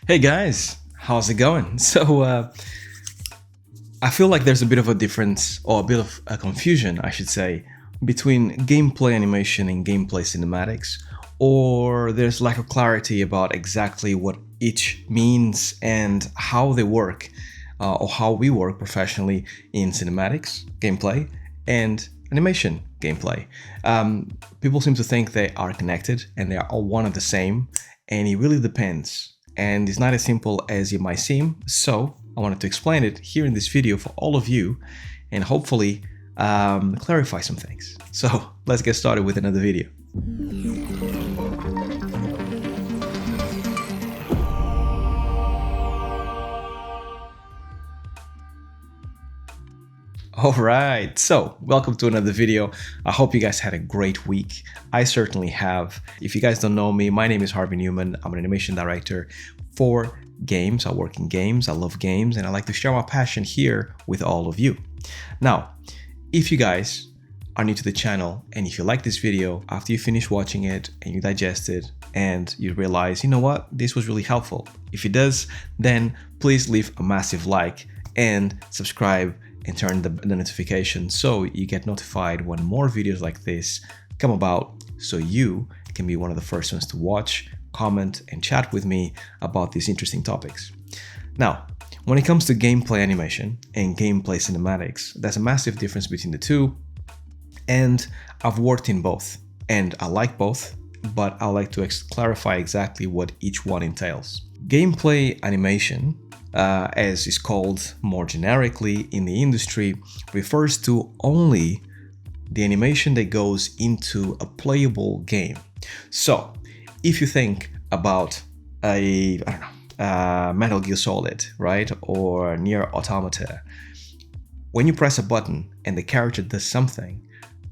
Hey guys, how's it going? I feel like there's a bit of a difference, or a bit of a confusion, I should say, between gameplay animation and gameplay cinematics, or there's lack of clarity about exactly what each means and how they work, or how we work professionally in cinematics, gameplay, and animation gameplay. People seem to think they are connected and they are all one and the same, and it really depends. And it's not as simple as it might seem, so I wanted to explain it here in this video for all of you and hopefully clarify some things. So let's get started with another video. Alright, so welcome to another video. I hope you guys had a great week. I certainly have. If you guys don't know me, my name is Harvey Newman. I'm an animation director for games. I work in games, I love games, and I like to share my passion here with all of you. Now, if you guys are new to the channel and if you like this video, after you finish watching it and you digest it and you realize, you know what, this was really helpful. If it does, then please leave a massive like and subscribe and turn the notification so you get notified when more videos like this come about, so you can be one of the first ones to watch, comment, and chat with me about these interesting topics. Now, when it comes to gameplay animation and gameplay cinematics, there's a massive difference between the two, and I've worked in both, and I like both, but I like to clarify exactly what each one entails. Gameplay animation, as is called more generically in the industry, refers to only the animation that goes into a playable game. So, if you think about Metal Gear Solid, right, or Nier Automata, when you press a button and the character does something,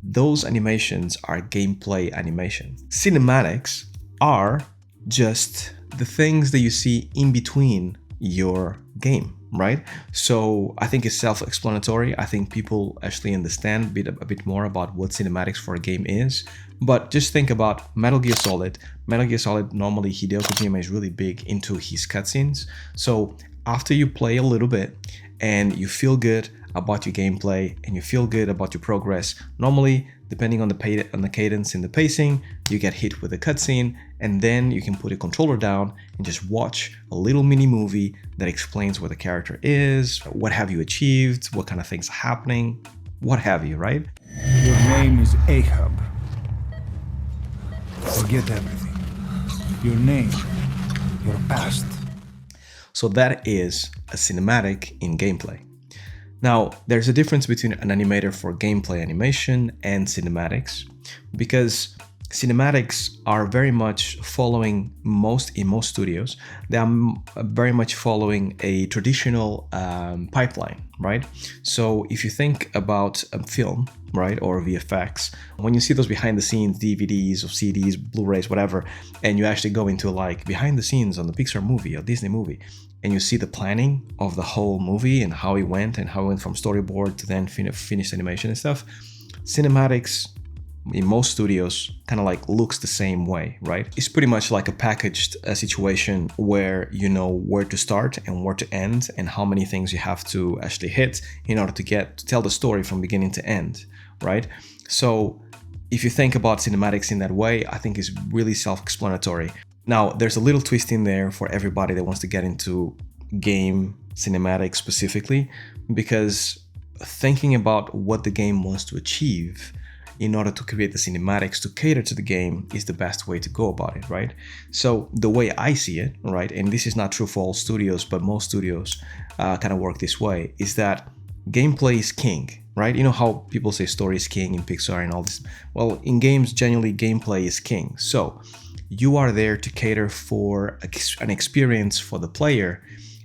those animations are gameplay animation. Cinematics are just the things that you see in between your game, right? So I think it's self-explanatory. I think people actually understand a bit more about what cinematics for a game is. But just think about Metal Gear Solid. Metal Gear Solid, normally Hideo Kojima is really big into his cutscenes. So after you play a little bit and you feel good about your gameplay and you feel good about your progress, normally depending on the cadence and the pacing, you get hit with a cutscene, and then you can put a controller down and just watch a little mini movie that explains where the character is, what have you achieved, what kind of things are happening, what have you, right? Your name is Ahab. Forget everything. Your name, your past. So that is a cinematic in gameplay. Now, there's a difference between an animator for gameplay animation and cinematics, because cinematics are very much following in most studios, they are very much following a traditional pipeline, right? So if you think about a film, right, or VFX, when you see those behind the scenes DVDs or CDs, Blu-rays, whatever, and you actually go into like behind the scenes on the Pixar movie or Disney movie, and you see the planning of the whole movie and how it went from storyboard to then finished animation and stuff, cinematics in most studios kind of like looks the same way, right? It's pretty much like a packaged situation where you know where to start and where to end and how many things you have to actually hit in order to tell the story from beginning to end, right? So if you think about cinematics in that way, I think it's really self-explanatory. Now, there's a little twist in there for everybody that wants to get into game cinematics specifically, because thinking about what the game wants to achieve in order to create the cinematics to cater to the game is the best way to go about it, right? So the way I see it, right, and this is not true for all studios, but most studios kind of work this way, is that gameplay is king, right? You know how people say story is king in Pixar and all this? Well, in games, generally gameplay is king. So you are there to cater for an experience for the player,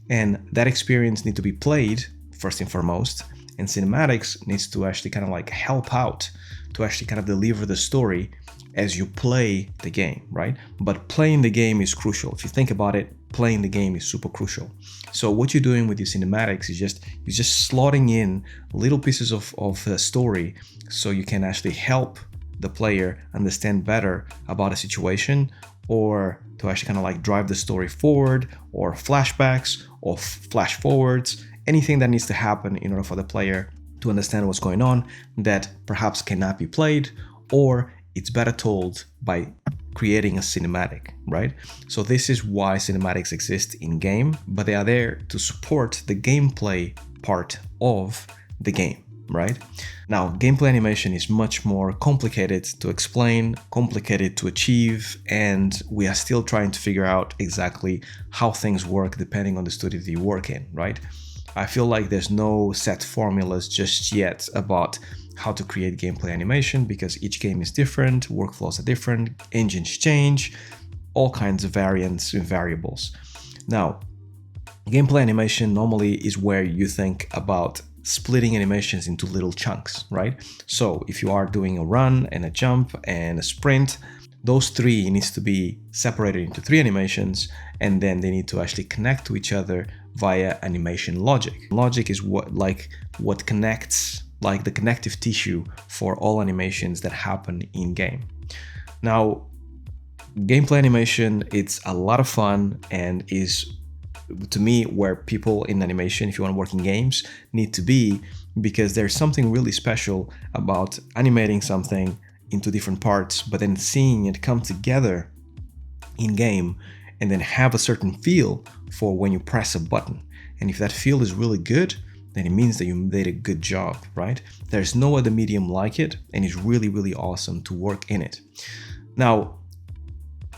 and that experience needs to be played first and foremost, and cinematics needs to actually kind of like help out to actually kind of deliver the story as you play the game, right? But playing the game is crucial. If you think about it, playing the game is super crucial. So what you're doing with your cinematics is you're just slotting in little pieces of the story so you can actually help the player understand better about a situation or to actually kind of like drive the story forward, or flashbacks or flash forwards, anything that needs to happen in order for the player to understand what's going on that perhaps cannot be played, or it's better told by creating a cinematic, right? So this is why cinematics exist in game, but they are there to support the gameplay part of the game, right? Now, gameplay animation is much more complicated to explain, complicated to achieve, and we are still trying to figure out exactly how things work depending on the studio that you work in, right? I feel like there's no set formulas just yet about how to create gameplay animation, because each game is different, workflows are different, engines change, all kinds of variants and variables. Now, gameplay animation normally is where you think about splitting animations into little chunks, right? So if you are doing a run and a jump and a sprint, those three needs to be separated into 3 animations, and then they need to actually connect to each other via animation logic. Logic is what connects, like the connective tissue for all animations that happen in game. Now, gameplay animation, it's a lot of fun and is, to me, where people in animation, if you want to work in games, need to be, because there's something really special about animating something into different parts, but then seeing it come together in game and then have a certain feel for when you press a button. And if that feel is really good, then it means that you made a good job, right? There's no other medium like it, and it's really, really awesome to work in it. Now,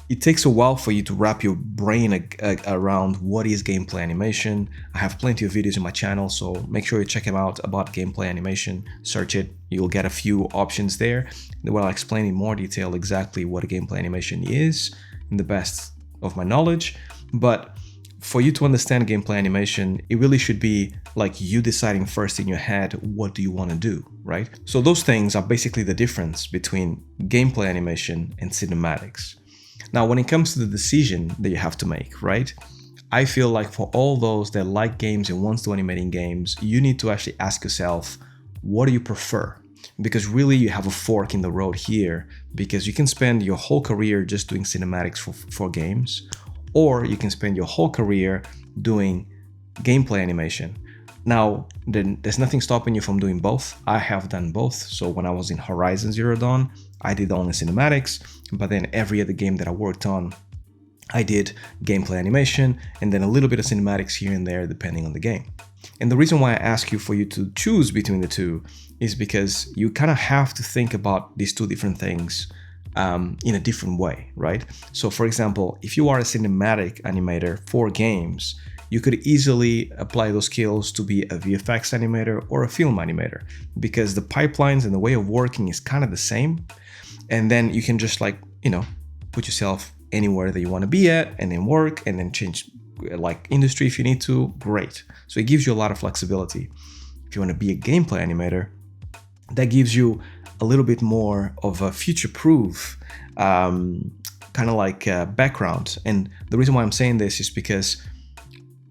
it takes a while for you to wrap your brain around what is gameplay animation. I have plenty of videos in my channel, so make sure you check them out about gameplay animation. Search it, you'll get a few options there where I'll explain in more detail exactly what a gameplay animation is in the best of my knowledge. But for you to understand gameplay animation, it really should be like you deciding first in your head, what do you want to do, right? So those things are basically the difference between gameplay animation and cinematics. Now, when it comes to the decision that you have to make, right? I feel like for all those that like games and wants to animate in games, you need to actually ask yourself, what do you prefer? Because really you have a fork in the road here, because you can spend your whole career just doing cinematics for games, or you can spend your whole career doing gameplay animation. Now, then there's nothing stopping you from doing both. I have done both. So when I was in Horizon Zero Dawn, I did only cinematics, but then every other game that I worked on, I did gameplay animation and then a little bit of cinematics here and there depending on the game. And the reason why I ask you for you to choose between the two is because you kind of have to think about these two different things in a different way, right? So for example, if you are a cinematic animator for games, you could easily apply those skills to be a VFX animator or a film animator, because the pipelines and the way of working is kind of the same. And then you can just put yourself anywhere that you want to be at and then work and then change like industry if you need to, great. So it gives you a lot of flexibility. If you want to be a gameplay animator, that gives you a little bit more of a future-proof background. And the reason why I'm saying this is because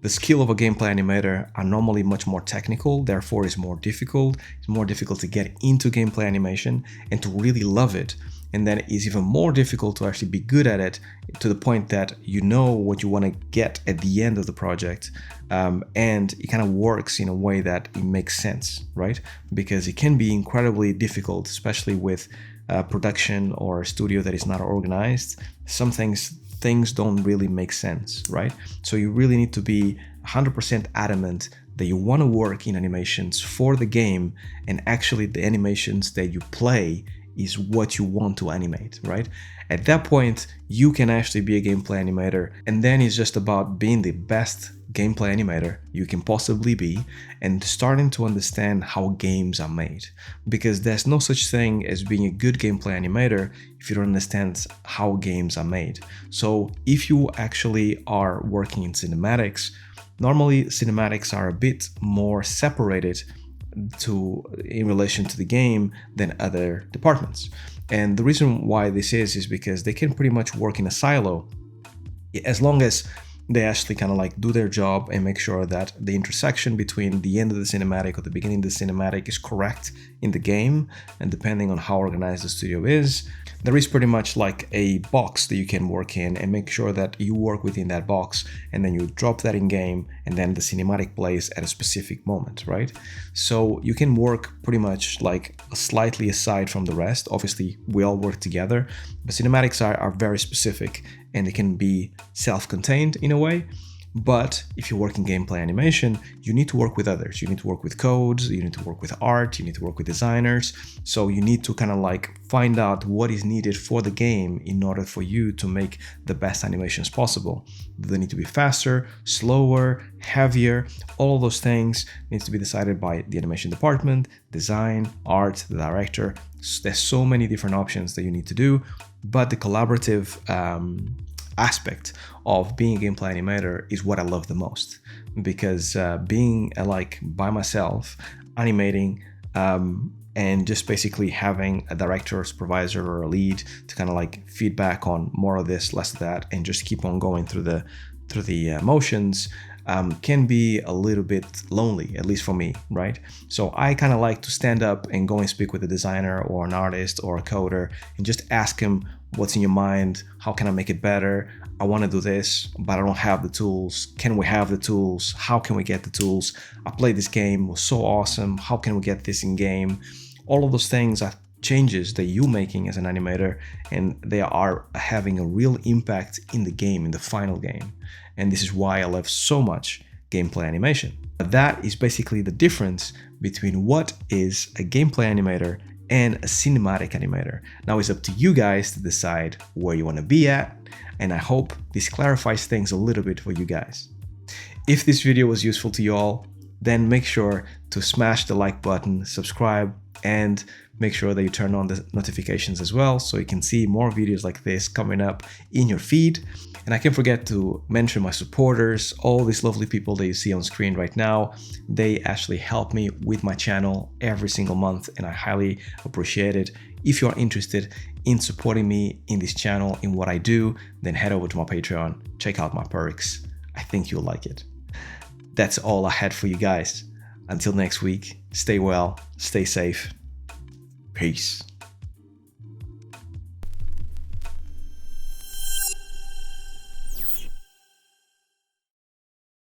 the skill of a gameplay animator are normally much more technical, therefore it's more difficult. It's more difficult to get into gameplay animation and to really love it. And then it's even more difficult to actually be good at it to the point that you know what you want to get at the end of the project. And it kind of works in a way that it makes sense, right? Because it can be incredibly difficult, especially with production or a studio that is not organized. Some things don't really make sense, right? So you really need to be 100% adamant that you want to work in animations for the game, and actually the animations that you play is what you want to animate, right? At that point, you can actually be a gameplay animator, and then it's just about being the best gameplay animator you can possibly be and starting to understand how games are made. Because there's no such thing as being a good gameplay animator if you don't understand how games are made. So if you actually are working in cinematics, normally cinematics are a bit more separated in relation to the game than other departments. And the reason why this is because they can pretty much work in a silo as long as they actually kind of do their job and make sure that the intersection between the end of the cinematic or the beginning of the cinematic is correct in the game. And depending on how organized the studio is, there is pretty much like a box that you can work in and make sure that you work within that box, and then you drop that in game, and then the cinematic plays at a specific moment, right? So you can work pretty much like slightly aside from the rest. Obviously, we all work together, but cinematics are very specific, and they can be self-contained in a way. But if you work in gameplay animation, you need to work with others. You need to work with codes, you need to work with art, you need to work with designers. So you need to kind of like find out what is needed for the game in order for you to make the best animations possible. Do they need to be faster, slower, heavier? All of those things needs to be decided by the animation department, design, art, the director. There's so many different options that you need to do, but the collaborative aspect of being a gameplay animator is what I love the most, because being like by myself animating and just basically having a director or supervisor or a lead to kind of like feedback on more of this, less of that, and just keep on going through the motions can be a little bit lonely, at least for me, right? So I kind of like to stand up and go and speak with a designer or an artist or a coder and just ask him, what's in your mind? How can I make it better? I want to do this, but I don't have the tools. Can we have the tools? How can we get the tools? I played this game, it was so awesome. How can we get this in game? All of those things are changes that you're making as an animator, and they are having a real impact in the game, in the final game. And this is why I love so much gameplay animation. But that is basically the difference between what is a gameplay animator and a cinematic animator. Now it's up to you guys to decide where you want to be at, and I hope this clarifies things a little bit for you guys. If this video was useful to you all, then make sure to smash the like button, subscribe, and make sure that you turn on the notifications as well, so you can see more videos like this coming up in your feed. And I can't forget to mention my supporters, all these lovely people that you see on screen right now. They actually help me with my channel every single month, and I highly appreciate it. If you are interested in supporting me in this channel, in what I do, then head over to my Patreon, check out my perks. I think you'll like it. That's all I had for you guys. Until next week, stay well, stay safe. Peace.